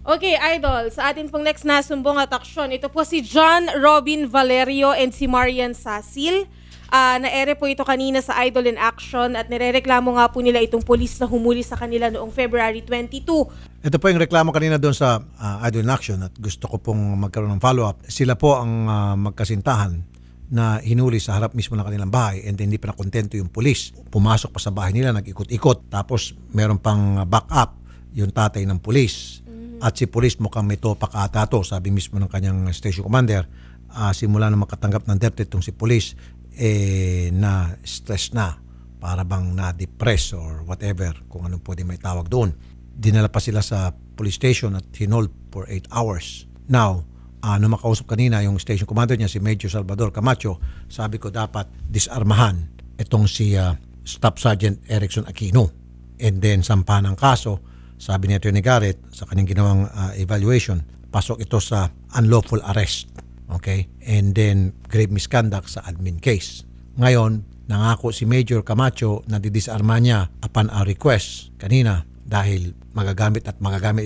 Okay, Idol, sa atin pong next na sumbong at aksyon, ito po si John Robin Valerio and si Marian Sasil. Na-ere po ito kanina sa Idol in Action at nirereklamo nga po nila itong pulis na humuli sa kanila noong February 22. Ito po yung reklamo kanina doon sa Idol in Action at gusto ko pong magkaroon ng follow-up. Sila po ang magkasintahan na hinuli sa harap mismo ng kanilang bahay and hindi pa nakontento yung pulis. Pumasok pa sa bahay nila, nag-ikot-ikot. Tapos meron pang back-up yung tatay ng pulis. At si pulis mukhang may topak ata to, sabi mismo ng kanyang station commander. Simula na makatanggap ng death threat itong si pulis, na stress na, para bang na-depress or whatever, kung anong pwede may tawag doon. Dinala pa sila sa police station at hinold for 8 hours. Now, nung makausap kanina yung station commander niya, si Major Salvador Camacho, sabi ko dapat disarmahan itong si Staff Sergeant Erickson Aquino. And then, sampahan ng kaso, sabi ni Atty. Garrett, sa kanyang ginawang evaluation, pasok ito sa unlawful arrest. Okay? And then, grave misconduct sa admin case. Ngayon, nangako si Major Camacho na didisarma niya upon our request kanina dahil magagamit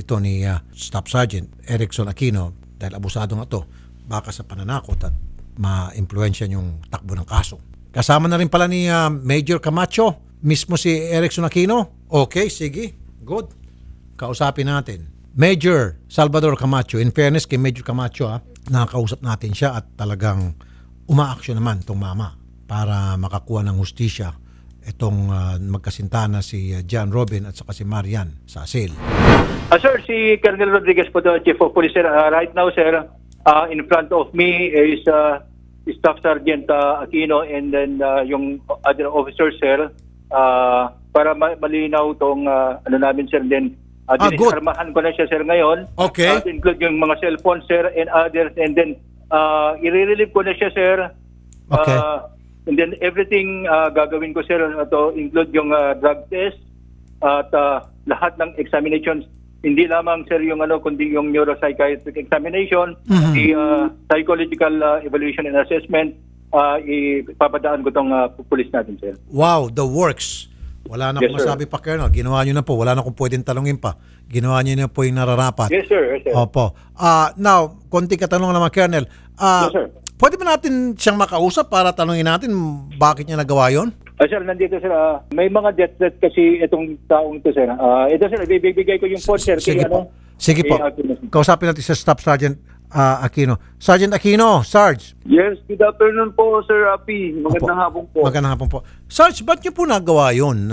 ito ni Staff Sergeant Erickson Aquino dahil abusado nga ito, baka sa pananakot at ma-impluensya yung takbo ng kaso. Kasama na rin pala ni Major Camacho, mismo si Erickson Aquino. Okay, sige. Good. Kausapin natin. Major Salvador Camacho, in fairness kay Major Camacho, nakakausap natin siya at talagang umaaksyon naman itong mama para makakuha ng hustisya itong magkasintahan na si John Robin at saka si Marian Sasil. Sir, si Colonel Rodriguez po, the Chief of Police, sir. Right now, sir, in front of me is Staff Sergeant Aquino and then yung other officers, sir, para malinaw itong ano namin, sir, then dinisarmahan ko na siya, sir, ngayon. Okay. Include yung mga cellphone, sir, and others, and then i-relieve ko na siya, sir. Okay. And then everything gagawin ko, sir, to include yung drug test at lahat ng examinations. Hindi lamang, sir, yung kundi yung neuropsychiatric examination, the psychological evaluation and assessment, ipapadaan ko itong police natin, sir. Wow, the works. Wala na akong masabi pa, Colonel. Ginawa nyo na po. Wala na akong pwedeng talungin pa. Ginawa nyo na po yung nararapat. Yes, sir. Yes, sir. Opo. Now, konting katanungan naman, Colonel. Yes, sir. Pwede ba natin siyang makausap para tanungin natin bakit niya nagawa yun? Sir, nandito, sir. May mga death threat kasi itong taong ito, sir. Ito, sir, bibigay ko yung phone, sir. Sige po. Sige po. Kausapin natin sa Staff Sergeant Aquino. Sergeant Aquino, Sarge. Yes, good afternoon po, Sir Rapi. Magandang hapon po. Magandang hapon po. Sarge, ba't niyo po nagawa yun?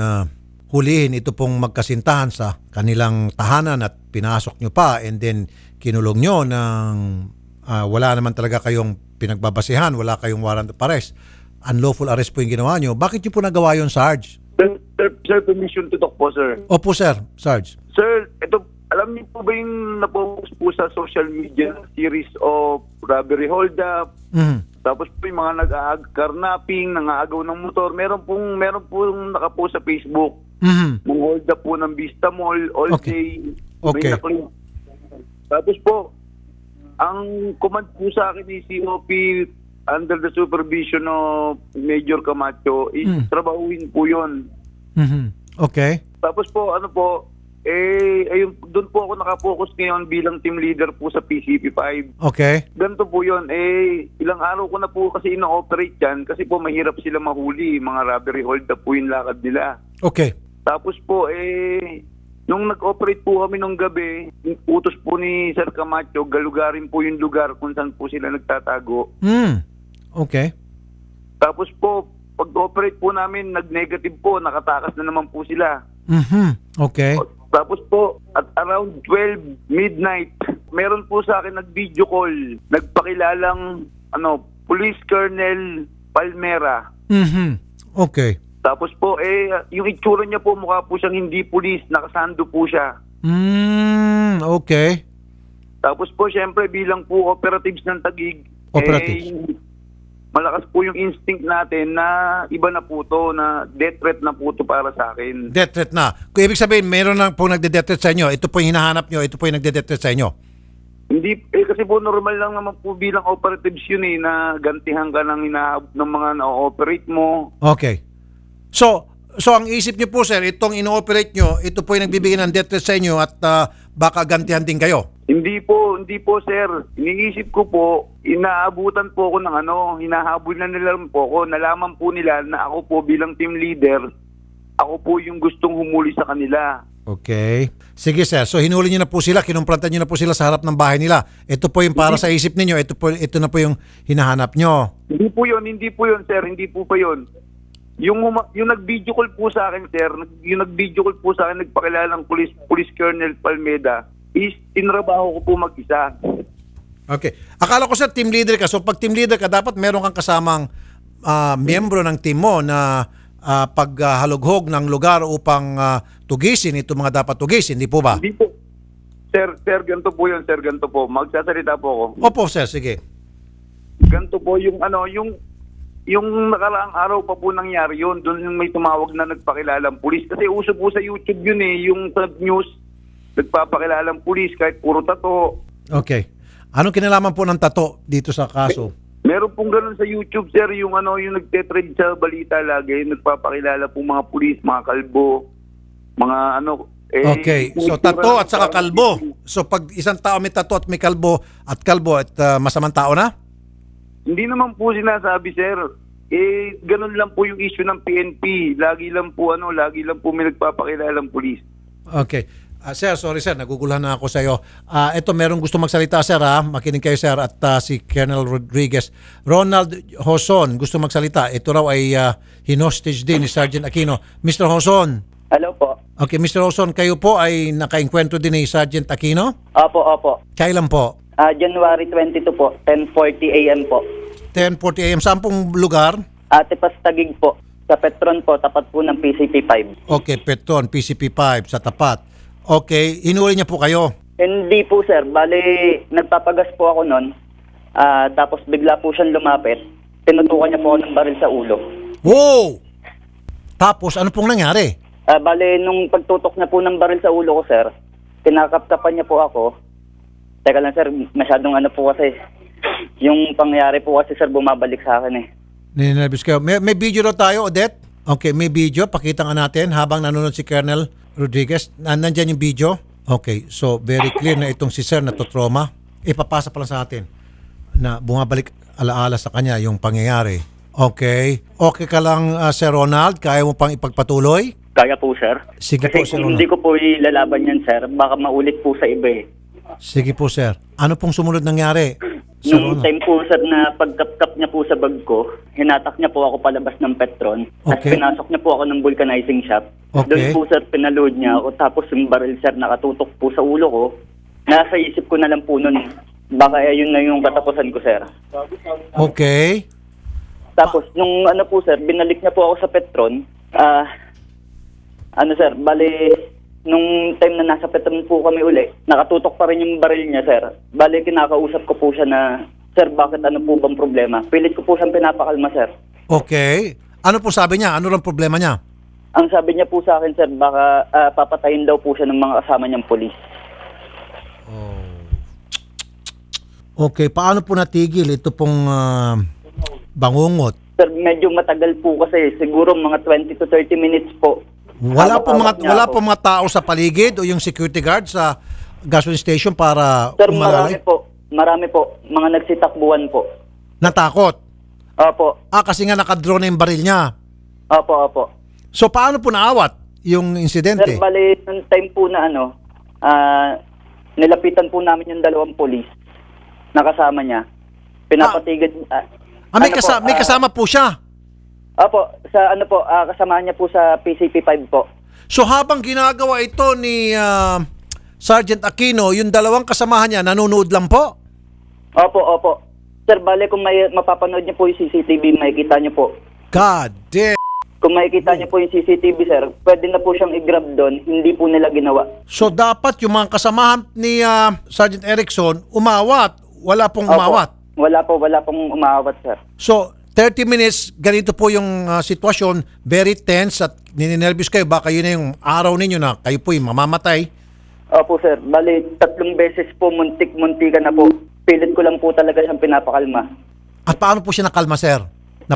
Hulihin ito pong magkasintahan sa kanilang tahanan at pinasok nyo pa and then kinulong nyo ng wala naman talaga kayong pinagbabasihan, wala kayong warrant of arrest. Unlawful arrest po yung ginawa nyo. Bakit nyo po nagawa yun, Sarge? Sir, permission to talk po, sir. Opo, sir. Sarge. Sir, ito, alam niyo po ba yung napopost po sa social media series of robbery hold-up? Tapos po yung mga nag-carnapping, nang-aagaw ng motor. Meron pong nakapost sa Facebook. Mga hold-up po ng Vista Mall, all day. Okay. Tapos po, ang command po sa akin ni COP under the supervision of Major Camacho is trabahuin po yun. Okay. Tapos po, ayun, doon po ako nakapokus ngayon bilang team leader po sa PCP5. Okay. Ganito po yun. Ilang araw ko na po kasi ina-operate yan kasi po mahirap sila mahuli. Mga robbery hold up po yung lakad nila. Okay. Tapos po, nung nag-operate po kami nung gabi, utos po ni Sir Camacho, galugarin po yung lugar kung saan po sila nagtatago. Okay. Tapos po, pag-operate po namin, nag-negative po, nakatakas na naman po sila. Okay. Tapos po, at around 12 midnight, meron po sa akin nag-video call, nagpakilalang Police Colonel Palmera. Okay. Tapos po, yung itsura niya po, mukha po siyang hindi police, nakasando po siya. Okay. Tapos po, syempre, bilang po operatives ng Taguig, malakas po yung instinct natin na iba na po to, na death threat na po to para sa akin. Death threat na. Kung ibig sabihin, meron lang po nagde-death threat sa inyo, ito po yung hinahanap nyo, ito po yung nagde-death threat sa inyo. Hindi, kasi po normal lang naman po bilang operatives yun na gantihan ka ng mga na-operate mo. Okay. So ang isip nyo po, sir, itong ino-operate nyo, ito po yung nagbibigay ng death threat sa inyo at baka gantihan din kayo. Hindi po sir. Iniisip ko po, inaabutan po ako ng hinahabol na nila po ako. Nalaman po nila na ako po bilang team leader, ako po yung gustong humuli sa kanila. Okay. Sige sir, so hinuli niyo na po sila, kinumprantan niyo na po sila sa harap ng bahay nila. Ito po yung para sa isip ninyo, ito na po yung hinahanap nyo. Hindi po yun sir, hindi po pa yun. Yung nag-video call po sa akin sir, nagpakilalang Police Colonel Palmeda, is tinrabaho ko po mag-isa. Okay. Akala ko sir, team leader ka. So pag team leader ka, dapat meron kang kasamang miyembro ng team mo na paghalughog ng lugar upang tugisin itong mga dapat tugisin, di po ba? Hindi po. Sir, ganito po yun, sir, ganito po. Magsasalita po ako. Opo sir, sige. Ganito po yung nakaraang araw pa po nangyari yun. Doon yung may tumawag na nagpakilalang pulis. Kasi uso po sa YouTube yun yung news, nagpapakilalang pulis kahit puro tato. Okay. Anong kinalaman po ng tato dito sa kaso? Meron pong ganun sa YouTube, sir, yung nagte-trade sa balita lagi, nagpapakilala pong mga pulis, mga kalbo, mga Okay. So tato at saka kalbo. So pag isang tao may tato at may kalbo at masamang tao na? Hindi naman po sinasabi, sir. Ganun lang po yung issue ng PNP. Lagi lang po may nagpapakilalang pulis. Okay. Sir, sorry sir, naguguluhan na ako sa iyo. Ito, merong gusto magsalita sir ha. Makinig kayo sir at si Colonel Rodriguez. Ronald Hoson gusto magsalita. Ito raw ay hinostage din ni Sergeant Aquino. Mr. Hoson. Hello po. Okay, Mr. Hoson, kayo po ay nakainkwentro din ni Sergeant Aquino? Opo. Kailan po? January 22 po, 10:40 a.m. po. 10:40 a.m. Saan pong lugar? Tepas Taguig po. Sa Petron po, tapat po ng PCP5. Okay, Petron, PCP5, sa tapat. Okay, hinuli niya po kayo? Hindi po sir, bali nagpapagas po ako nun. Tapos bigla po siyang lumapit. Tinutukan niya po ako ng baril sa ulo. Wow! Tapos ano pong nangyari? Bali nung pagtutok niya po ng baril sa ulo ko sir, kinakapkapan niya po ako. Teka lang sir, masyadong po kasi. Yung pangyayari po kasi sir, bumabalik sa akin eh. Ninervous kayo. May video daw tayo, Odette? Okay, may video. Pakita nga natin habang nanonood si Colonel Rodriguez. Nandyan yung video? Okay, so very clear na itong si Sir na to-trauma. Ipapasa pa lang sa atin na bumabalik alaala sa kanya yung pangyayari. Okay. Okay ka lang, Sir Ronald? Kaya mo pang ipagpatuloy? Kaya po sir. Sige kasi po, Sir kung hindi Ronald. ko po ilalaban yan sir, baka maulit po sa iba eh. Sige po, Sir. Ano pong sumunod nangyari? Sir Nung Ronald? time po sir na pagkapkap niya po sa bag ko, hinatak niya po ako palabas ng Petron. At Okay. pinasok niya po ako ng vulcanizing shop. Okay. Doon po sir, pinaload niya ako. Tapos yung baril sir, nakatutok po sa ulo ko. Nasa isip ko na lang po nun, baka yun na yung katapusan ko sir. Okay. Tapos nung po sir, binalik niya po ako sa Petron. Sir, bali, nung time na nasa Petron po kami uli, nakatutok pa rin yung baril niya sir. Bali, kinakausap ko po siya na, sir, bakit ano po bang problema? Pilit ko po siyang pinapakalma sir. Okay. Ano po sabi niya? Ano lang problema niya? Ang sabi niya po sa akin sir, baka papatayin daw po siya ng mga kasama niyang polis. Okay. Paano po natigil ito pong bangungot? Sir, medyo matagal po kasi, siguro mga 20 to 30 minutes po. Wala po Hawak-hawak niya ako. mga tao sa paligid o yung security guard sa gasoline station para Sir, umalalay? marami po. Mga nagsitakbuhan po. Natakot? Opo. Kasi nga nakadraw na yung baril niya. Opo. So paano po naawat yung insidente? Sir, bali, nung time po na nilapitan po namin yung dalawang polis na kasama niya. Pinapatigad. May kasama po siya. Opo, kasamahan niya po sa PCP5 po. So habang ginagawa ito ni Sergeant Aquino, yung dalawang kasamahan niya nanonood lang po? Opo. Sir, bali kung mapapanood niyo po yung CCTV, makikita niyo po. God damn. Kung makikita niyo po yung CCTV, sir, pwede na po siyang i-grab doon, hindi po nila ginawa. So dapat yung mga kasamahan ni Sergeant Erickson umawat. Wala pong umawat. Opo. Wala pong umawat, sir. So 30 minutes, ganito po yung sitwasyon, very tense at nininervous kayo. Baka yun na yung araw ninyo na kayo po yung mamamatay. Opo, sir. Bali, 3 beses po, muntik-muntikan na po. Pilit ko lang po talaga siyang pinapakalma. At paano po siya nakalma, sir?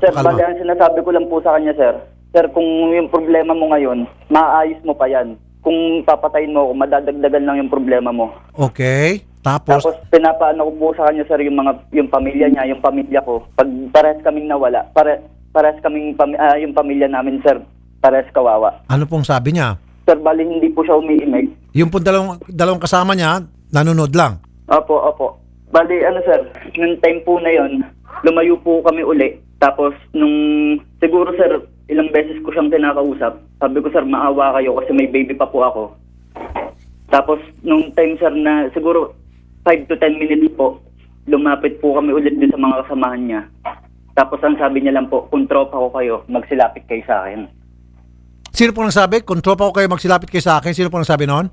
Sir, bali, ang sinasabi ko lang po sa kanya, sir. Sir, kung yung problema mo ngayon, maayos mo pa yan. Kung papatayin mo ako, madadagdagan lang yung problema mo. Okay. Tapos, pinapaano ko po sa kanya sir yung pamilya niya, yung pamilya ko. Pag parehas kaming nawala, parehas kaming yung pamilya namin sir, parehas kawawa. ano pong sabi niya? Sir, bali hindi po siya umiimig. Yung pong dalawang kasama niya, nanonood lang. Opo. Bali sir, nung time po na yon, lumayo po kami uli. Tapos siguro sir, ilang beses ko siyang kinakausap. Sabi ko sir, maawa kayo kasi may baby pa po ako. Tapos nung time sir na siguro 5 to 10 minutes po, lumapit po kami ulit din sa mga kasamahan niya. Tapos ang sabi niya lang po, kung tropa ko kayo, magsilapit kayo sa akin. Sino po nagsabi? Kung tropa ko kayo, magsilapit kayo sa akin. Sino po nagsabi noon?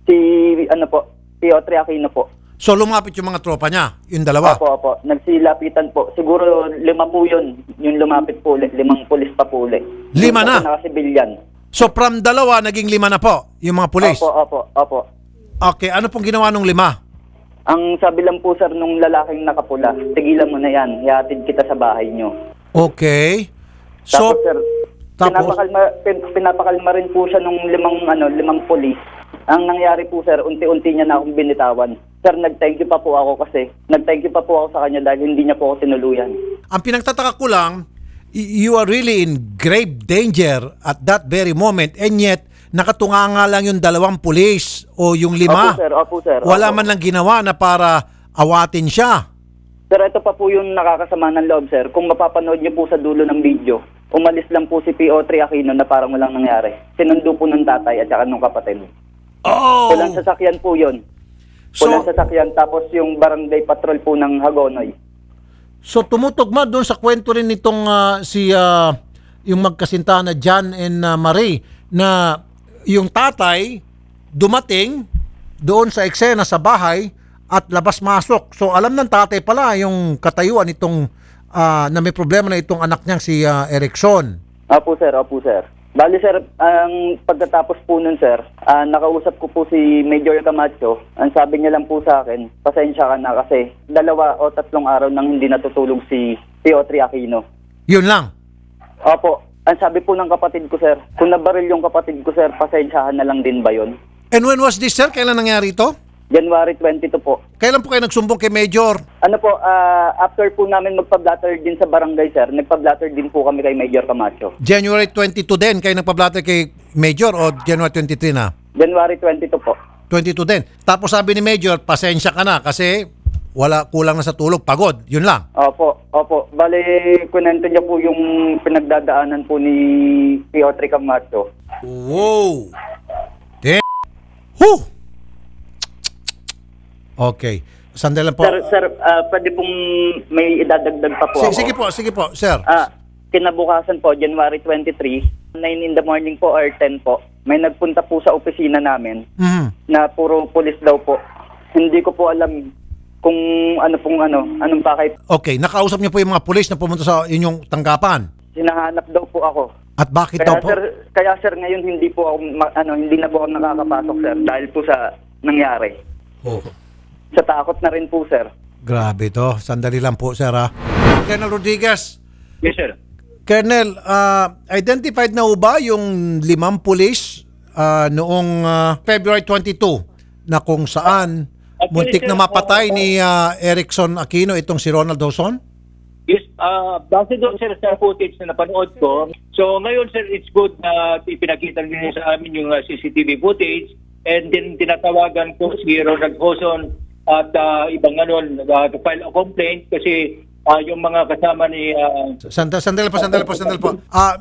Si Audrey Aquino po. So lumapit yung mga tropa niya, yung dalawa. Opo. Nagsilapitan po. Siguro 5 po yun. Yung lumapit po ulit. 5 pulis pa po ulit. 5 na? Nakasibilyan. So from 2, naging 5 na po, yung mga pulis. Opo. Okay, ano pong ginawa nung 5? Ang sabi lang po sir nung lalaking nakapula, tigilan mo na yan, ihatid kita sa bahay nyo. Okay. So, Tapos pinapakalma rin po siya nung 5 pulis. Ang nangyari po sir, unti-unti niya na akong binitawan. Sir, nag-thank you pa po ako sa kanya dahil hindi niya po ako tinuluyan. ang pinagtataka ko lang, you are really in grave danger at that very moment, and yet, nakatunganga lang yung 2 pulis o yung 5. Opo sir. Wala man lang ginawa na para awatin siya. Sir, ito pa po yung nakakasama ng loob sir. Kung mapapanood niyo po sa dulo ng video, umalis lang po si Audrey Aquino na parang walang nangyari. Sinundo po ng tatay at saka ng kapatid. Oh! Pulang sasakyan po yun. Pulang sasakyan tapos yung barangay patrol po ng Hagonoy. So tumutugma doon sa kwento rin nitong yung magkasintahan na John and Marie na yung tatay dumating doon sa eksena sa bahay at labas-masok. So alam ng tatay pala yung katayuan nitong na may problema na itong anak niyang si Erickson. Opo sir. Bali sir, ang pagkatapos po nun sir, nakausap ko po si Major Camacho. Ang sabi niya lang po sa akin, pasensya ka na kasi 2 o 3 araw nang hindi natutulog si Audrey Aquino. Yun lang. Opo. Ang sabi po ng kapatid ko sir, kung nabaril yung kapatid ko sir, pasensyahan na lang din ba yun? And when was this, sir? Kailan nangyari ito? January 22 po. Kailan po kayo nagsumbong kay Major? After po namin magpa-blatter din sa barangay sir, nagpa-blatter din po kami kay Major Camacho. January 22 din kayo nagpa-blatter kay Major o January 23 na? January 22 po. 22 din. Tapos sabi ni Major, pasensya ka na kasi kulang na sa tulog, pagod. Yun lang. Opo. Bale, kunento niya po yung pinagdadaanan po ni Audrey Camacho. Wow! Whew! Okay. Sandali lang po. Sir, pwede pong may idadagdag pa po ako. Sige po, sir. Kinabukasan po, January 23, 9 in the morning po or 10 po, may nagpunta po sa opisina namin na puro pulis daw po. Hindi ko po alam kung anong pakay. Okay, nakausap niyo po yung mga pulis na pumunta sa inyong tanggapan. Hinahanap daw po ako. At bakit daw po? Kaya sir, ngayon hindi po ako hindi na po ako nakakapasok sir dahil po sa nangyari. Oh. Sa takot na rin po sir. Grabe to. Sandali lang po, sir. Colonel Rodriguez. Yes, sir. Colonel, identified na ho ba yung 5 pulis noong February 22 na kung saan muntik na mapatay ni Erickson Aquino itong si Ronald Hoson? Yes, base doon sir sa footage na napanood ko. So ngayon sir, it's good na ipinakita niyo sa amin yung CCTV footage and then tinatawagan ko si Ronald Hoson at ibang to file a complaint kasi yung mga kasama ni... Sandali po.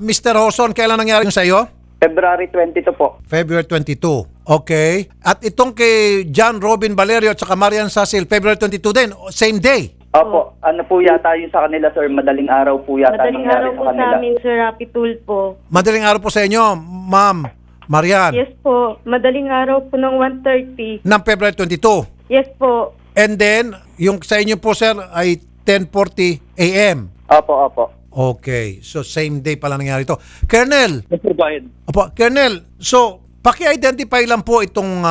Mr. Hoson, kailan nangyari yung sa iyo? February 22 po. February 22. Okay. At itong kay John Robin Valerio at saka Marian Sasil, February 22 din, same day. Opo, ano po yata yung sa kanila sir, madaling araw po yata Madaling nangyari araw sa po kanila. sa amin, Sir Rapi Tulfo. Madaling araw po sa inyo, Ma'am Marian. Yes po, madaling araw po ng 1:30. Ng February 22. Yes po. And then, yung sa inyo po, sir, ay 10:40 a.m. Opo. Okay. So, same day pala nangyari ito. Colonel. Opo, Colonel, so, paki-identify lang po itong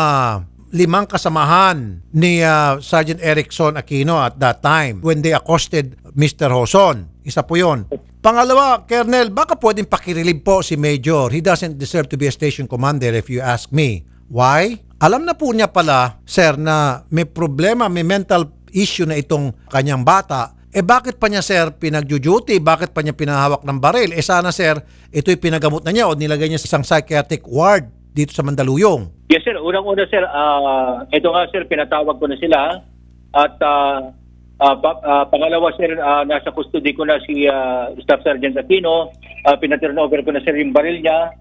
5 kasamahan ni Sergeant Erickson Aquino at that time when they accosted Mr. Hoson. Isa po yun. Pangalawa, Colonel, baka pwedeng pakirelieve po si Major. He doesn't deserve to be a station commander if you ask me. Why? Alam na po niya pala, sir, na may problema, may mental issue na itong kanyang bata. Bakit pa niya, sir, pinag-duty? Bakit pa niya pinahawak ng baril? Sana, sir, ito'y pinagamot na niya o nilagay niya sa isang psychiatric ward dito sa Mandaluyong. Yes, sir. Unang-una, sir, ito nga, sir, pinatawag ko na sila. At pangalawa, sir, nasa custody ko na si Staff Sergeant Aquino. Pinaturn over ko na, sir, yung baril niya.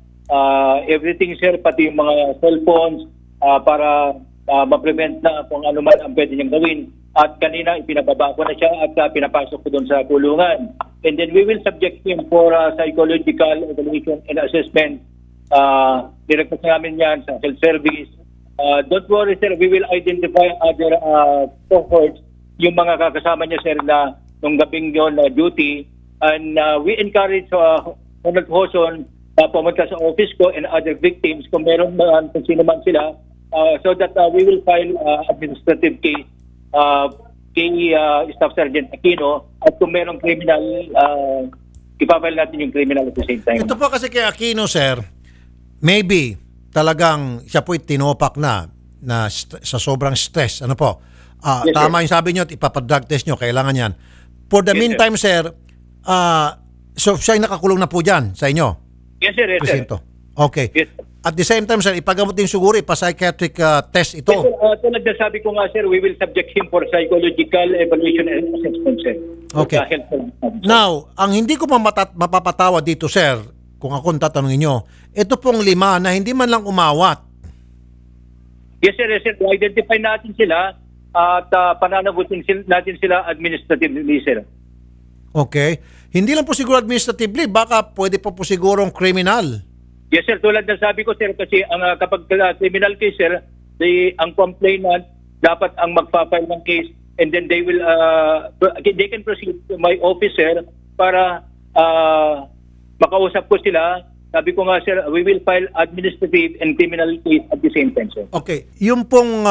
Everything, sir, pati yung mga cellphones para ma-prevent na kung ano man ang pwede niyang gawin. At kanina, ipinababa ko na siya at pinapasok ko doon sa kulungan. And then we will subject him for psychological evaluation and assessment. Direktas namin yan sa health service. Don't worry, sir, we will identify other cohorts, yung mga kakasama niya, sir, na nung gabing yun duty. And we encourage Ronald Hoson pumunta sa office ko and other victims kung meron man, kung sino man sila, so that we will file administrative case kay Staff Sergeant Aquino at kung merong criminal, ipafile natin yung criminal at the same time. Ito po kasi kay Aquino, sir, maybe talagang siya po'y tinopak na sa sobrang stress. Ano po? Yes, tama sir. yung sabi nyo at ipapadrug test nyo, kailangan yan. For the Yes, meantime, sir, so siya'y nakakulong na po dyan sa inyo? Yes, sir. Yes, sir. Presinto. Okay. Yes. At the same time, sir, ipagamot din siguro, ipa-psychiatric test ito. Yes, sir. Tulad na sabi ko nga, sir, we will subject him for psychological evaluation and assessment, sir. Okay. Now, ang hindi ko mapapatawa dito, sir, kung akong tatanungin nyo, ito pong 5 na hindi man lang umawat. Yes, sir. Yes, sir. Identify natin sila at pananagutin natin sila administratively, sir. Okay. Hindi lang po siguro administratively, baka pwede po sigurong criminal. Yes, sir. Tulad na sabi ko, sir, kasi ang kapag criminal case, sir, ang complainant dapat ang magpa-file ng case and then they can proceed to my office, sir, para makausap ko sila. Sabi ko nga, sir, we will file administrative and criminal case at the same time, sir. Okay. Yung pong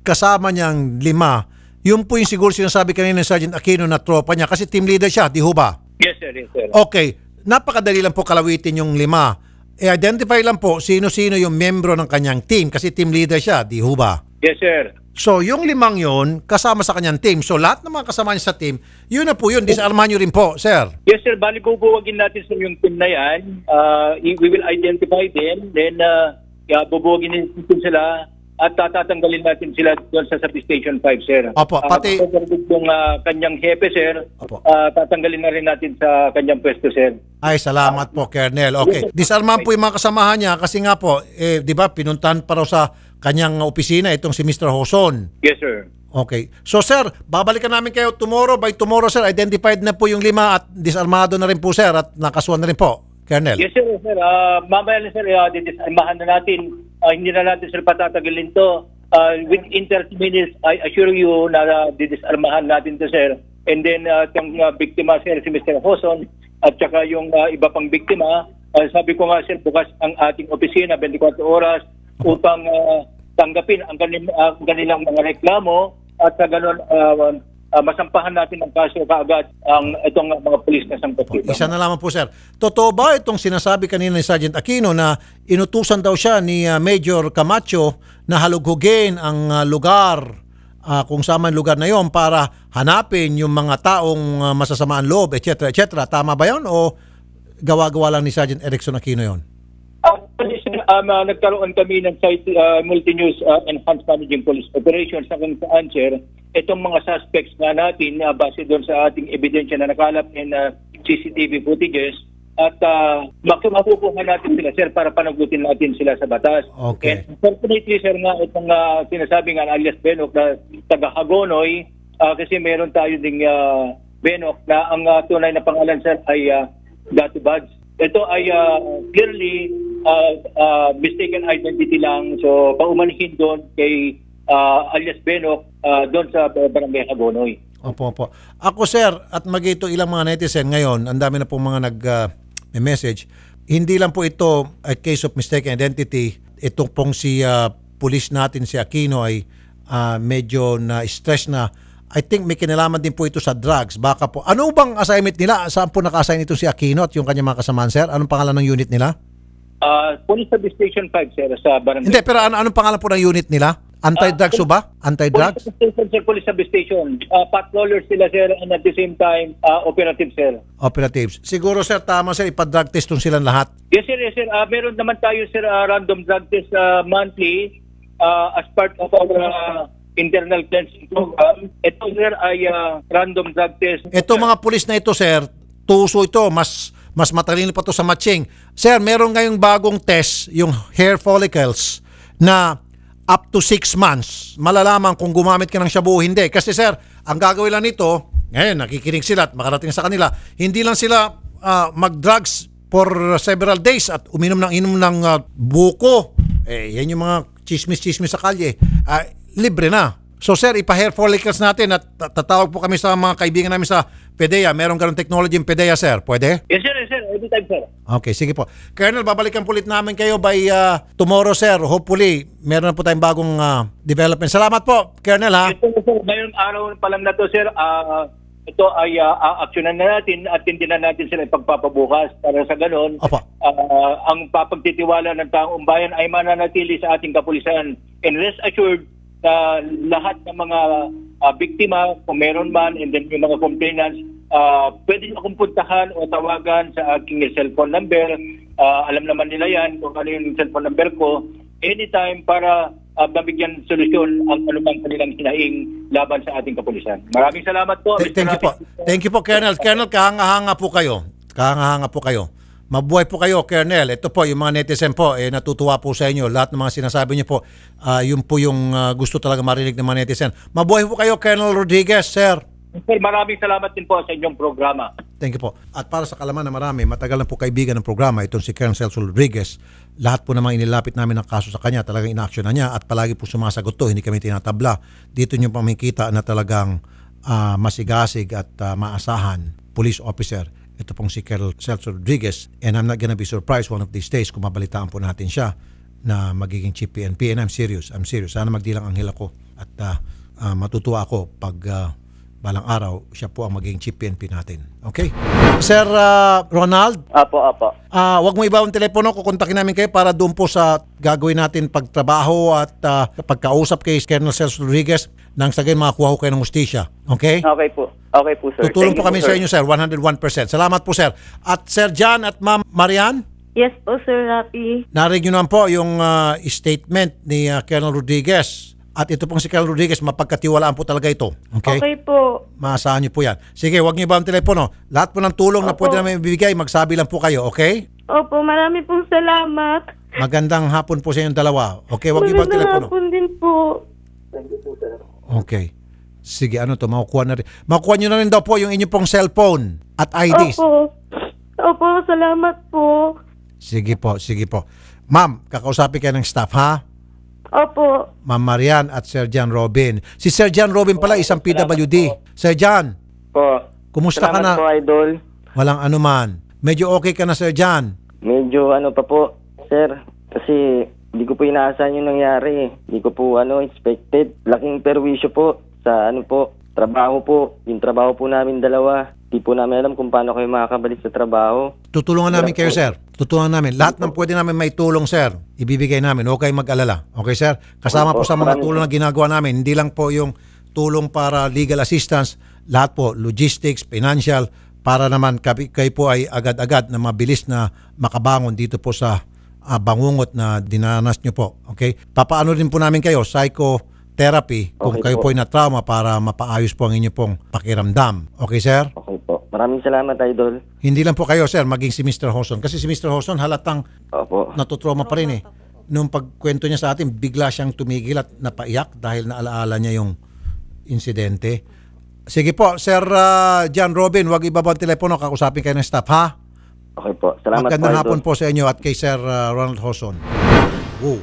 kasama niyang 5, yung po yung siguro sinasabi kanina ni Sergeant Aquino na tropa niya kasi team leader siya, di ho ba? Yes, sir. Yes, sir. Okay. Napakadali lang po kalawitin yung 5. I-identify lang po sino-sino yung membro ng kanyang team kasi team leader siya, di ho ba? Yes, sir. So, yung 5 yun, kasama sa kanyang team. So, lahat ng mga kasama niya sa team, yun na po yun. Disarmahan nyo rin po, sir. Yes, sir. Bali, bubuwagin natin sa yung team na yan. We will identify them. Then, bubuwagin natin sila at tatanggalin natin sila doon sa Station 5, sir. Opo, pati... yung kanyang hepe, sir, Opo. tatanggalin na rin natin sa kanyang pwesto, sir. Ay, salamat po, Colonel. Okay. Disarmahan po yung mga kasamahan niya kasi nga po, di ba, pinuntahan pa raw sa kanyang opisina itong si Mr. Hoson. Yes, sir. Okay. So, sir, babalikan namin kayo tomorrow. By tomorrow, sir, identified na po yung 5 at disarmado na rin po, sir, at nakasuhan na rin po, Colonel. Yes, sir. Sir. Mamaya na, sir, disarmahan na natin. Hindi na natin, sir, patatagalin to. Within 30 minutes, I assure you na didisarmahan natin to, sir. And then, yung biktima, sir, si Mr. Hoson, at saka yung iba pang biktima, sabi ko nga, sir, bukas ang ating opisina, 24 oras, upang tanggapin ang kanilang mga reklamo at sa ganun masampahan natin ang kaso kaagad itong mga pulis na sangkot dito. Isa na lamang po, sir. Totoo ba itong sinasabi kanina ni Sergeant Aquino na inutusan daw siya ni Major Camacho na halughugin ang lugar, kung saan man lugar na yon para hanapin yung mga taong masasamaan loob, etc., etc.? Tama ba yun o gawa-gawa lang ni Sergeant Erickson Aquino yon? Nagkaroon kami ng site multi-news enhanced managing police operations na kung saan, sir, itong mga suspects nga natin base doon sa ating ebidensya na nakalap in CCTV footages at makukuha natin sila, sir, para panagutin natin sila sa batas. Okay. And fortunately, sir, nga itong sinasabi nga alias Benok na taga Hagonoy, kasi meron tayo ding Benok na ang tunay na pangalan, sir, ay Gato Buds. Ito ay clearly mistaken identity lang. So, paumanhin doon kay alias Benok doon sa Barangay Hagonoy. Opo, opo. Ako, sir, at magito ilang mga netizen ngayon, ang dami na pong mga nag-message. Hindi lang po ito a case of mistaken identity. Itong pong si police natin, si Aquino, ay medyo na-stress na. I think may kinalaman din po ito sa drugs. Baka po. Ano bang assignment nila? Saan po naka-assign ito si Aquino at yung kanyang mga kasamaan, sir? Anong pangalan ng unit nila? Police Substation 5, sir, sa barangay. Hindi, pero anong pangalan po ng unit nila? Anti-drugs ba? Anti-drugs? Police Substation, sir, Police Substation. Patrollers sila, sir, and at the same time, operative, sir. Operatives. Siguro, sir, tama, sir, ipa-drug test tong silang lahat. Yes, sir, yes, sir. Meron naman tayo, sir, random drug test monthly as part of our internal cleansing program. Ito, sir, ay random drug test. Ito mga pulis na ito, sir, tuso ito, mas matalino pa to sa matching. Sir, meron ngayong bagong test, yung hair follicles, na up to 6 months, malalaman kung gumamit ka ng shabu o hindi. Kasi sir, ang gagawin lang nito, ngayon nakikinig sila at makarating sa kanila, hindi lang sila mag-drugs for several days at inom ng buko. Yan yung mga chismis sa kalye. Libre na. So sir, ipa-hair follicles natin at tatawag po kami sa mga kaibigan namin sa PDEA. Meron ganun technology yung PDEA, sir. Pwede? Yes, sir, yes, sir. Anytime, sir. Okay, sige po. Colonel, babalikan po ulit namin kayo by tomorrow, sir. Hopefully, meron na po tayong bagong development. Salamat po, Colonel, ha? Yes, sir, sir. Ngayong araw pa lang na to, sir, ito ay aksyonan na natin at hindi na natin sila ipagpapabukas para sa ganon. Opo. Ang papagtitiwala ng taong bayan ay mananatili sa ating kapulisan. And rest assured, lahat ng mga biktima, kung meron man, and then yung mga complainants, pwede nyo akong puntahan o tawagan sa aking cellphone number. Alam naman nila yan kung ano yung cellphone number ko. Anytime para mabigyan solusyon ang anumang kanilang hinaing laban sa ating kapulisan. Maraming salamat po. Thank you po. Thank you po, Colonel. Colonel, kahanga-hanga po kayo. Kahanga-hanga po kayo. Mabuhay po kayo, Colonel. Ito po, yung mga netizen po, natutuwa po sa inyo. Lahat ng mga sinasabi niyo po, yun po yung gusto talaga marinig ng mga netizen. Mabuhay po kayo, Colonel Rodriguez, sir. Sir, maraming salamat din po sa inyong programa. Thank you po. At para sa kalaman na marami, matagal na po kaibigan ng programa, itong si Colonel Celso Rodriguez. Lahat po namang inilapit namin ng kaso sa kanya, talagang in-action na niya at palagi po sumasagot to, hindi kami tinatabla. Dito niyo pamikita na talagang masigasig at maasahan police officer. Ito pong si Colonel Celso Rodriguez, and I'm not gonna be surprised one of these days kung mabalitaan po natin siya na magiging chief PNP, and I'm serious. Sana magdilang anghel ako at matutuwa ako pag balang araw siya po ang magiging chief PNP natin. Okay? Sir Ronald? Apo. Wag mo ibaw ang telepono, kukontakin namin kayo para doon po sa gagawin natin pagtrabaho at pagkausap kay Colonel Celso Rodriguez nang sagay makakuha ko kayo ng hustisya. Okay? Okay po. Okay po, sir. Tutulong Thank po you kami sa inyo, sir. 101%. Salamat po, sir. At Sir John at Ma'am Marian, Yes po, Sir Rapi. narinig nyo naman po yung statement ni Colonel Rodriguez. At ito pong si Colonel Rodriguez, mapagkatiwalaan po talaga ito. Okay? Okay po. Maasahan nyo po yan. Sige, huwag nyo ba ang telepono? Lahat po ng tulong na Opo. pwede namin ibibigay, magsabi lang po kayo, okay? Opo, marami pong salamat. Magandang hapon po sa inyong dalawa. Okay, huwag nyo ba ang Magandang telepono? hapon din po. Okay. Sige, ano to, makukuha na rin. Makukuha nyo na rin daw po yung inyong pong cellphone at IDs. Opo, salamat po. Sige po. Ma'am, kakausapin kayo ng staff, ha? Opo. Ma'am Marian at Sir John Robin. Si Sir John Robin pala, isang PWD. Sir John, Po. kumusta ka na? Salamat po, Idol. Walang anuman. Medyo okay ka na, Sir John? Medyo ano pa po, sir. Kasi hindi ko po inaasahan yung nangyari. Hindi ko po expected. Laking perwisyo po sa trabaho po. Yung trabaho po namin dalawa. Hindi po namin alam kung paano kayo makakabalik sa trabaho. Tutulungan namin kayo, sir. Tutulungan namin. Lahat ng pwede namin may tulong, sir. Ibibigay namin. Huwag kayong mag-alala. Okay, sir? Kasama po sa mga tulong na ginagawa namin. Hindi lang po yung tulong para legal assistance. Lahat po, logistics, financial, para naman kayo po ay agad-agad na mabilis na makabangon dito po sa bangungot na dinanas nyo po. Okay? Papaano din po namin kayo, psychotherapy, kung Okay kayo po. po ay na-trauma para mapaayos po ang inyo pong pakiramdam. Okay, sir? Okay po. Maraming salamat, Idol. Hindi lang po kayo, sir, maging si Mr. Hoson. Kasi si Mr. Hoson halatang Opo. natutrauma pa rin eh. Nung pagkwento niya sa atin, bigla siyang tumigil at napaiyak dahil naalaala niya yung insidente. Sige po, Sir John Robin, wag ibaba ang telepono, kakusapin kayo ng staff, ha? Okay po. Salamat Magandang po, hapon Idol. po sa inyo at kay Sir Ronald Hoson. Wow.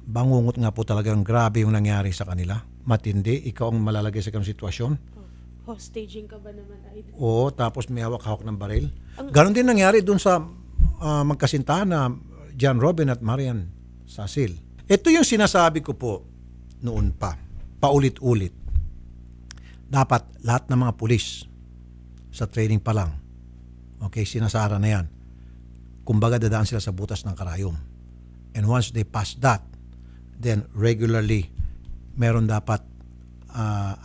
Bangungot nga po talagang grabe yung nangyari sa kanila. Matindi, ikaw ang malalagay sa ganung sitwasyon. Hostaging ka ba naman, Idol? Oo, tapos may hawak-hawak ng baril. Ganon din nangyari dun sa magkasintahan na John Robin at Marian Sasil. Ito yung sinasabi ko po noon pa, paulit-ulit. Dapat lahat ng mga pulis sa training pa lang, okay, sinasara na yan. kumbaga dadaan sila sa butas ng karayom. And once they pass that, then regularly meron dapat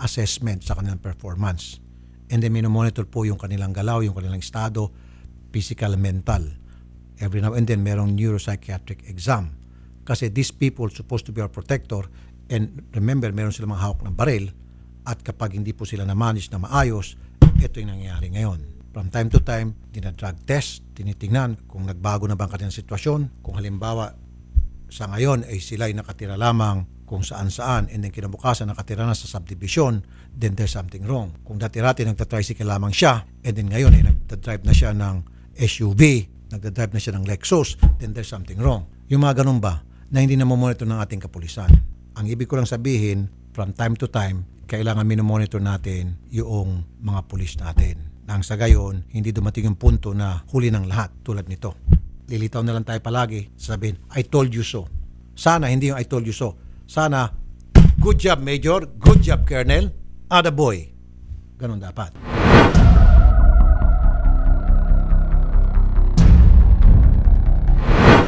assessment sa kanilang performance. And then minomonitor po yung kanilang galaw, yung kanilang estado, physical, mental. Every now and then merong neuropsychiatric exam. Kasi these people supposed to be our protector, and remember, meron silang mga hawak ng baril, at kapag hindi po sila na-manage na maayos, ito yung nangyayari ngayon. From time to time, dinadrug test, tinitingnan kung nagbago na ba ang kanilang sitwasyon. Kung halimbawa, sa ngayon ay sila ay nakatira lamang kung saan-saan, and then kinabukasan nakatira na sa subdivision, then there's something wrong. Kung dati-rati nagtatricycle lamang siya, and then ngayon ay nagdadrive na siya ng SUV, nagdadrive na siya ng Lexus, then there's something wrong. Yung mga ganun ba, na hindi na monitor ng ating kapulisan. Ang ibig ko lang sabihin, from time to time, kailangan minomonitor natin yung mga pulis natin. Nang sa gayon, hindi dumating yung punto na huli ng lahat tulad nito. Lilitaw na lang tayo palagi, sabihin, I told you so. Sana hindi yung I told you so. Sana, good job Major, good job Colonel, boy. Ganon dapat.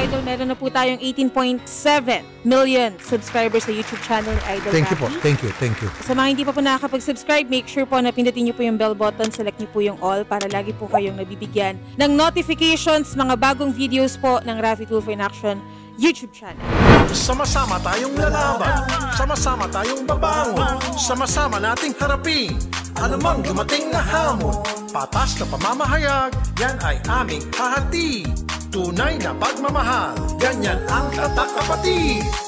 Idol, meron na po tayong 18.7 million subscribers sa YouTube channel ni Idol Thank you po, Rafi. thank you. Sa mga hindi pa po nakakapag-subscribe, make sure po na pindutin niyo po yung bell button, select niyo po yung all para lagi po kayong nabibigyan ng notifications, mga bagong videos po ng Rafi Tulfo in Action YouTube channel. Sama-sama tayong lalaban, sama-sama tayong babangon, sama-sama nating harapin anumang dumating na hamon. Patas na pamamahayag, yan ay aming hahati. Tunay na pagmamahal, ganyan ang tatak kapatid.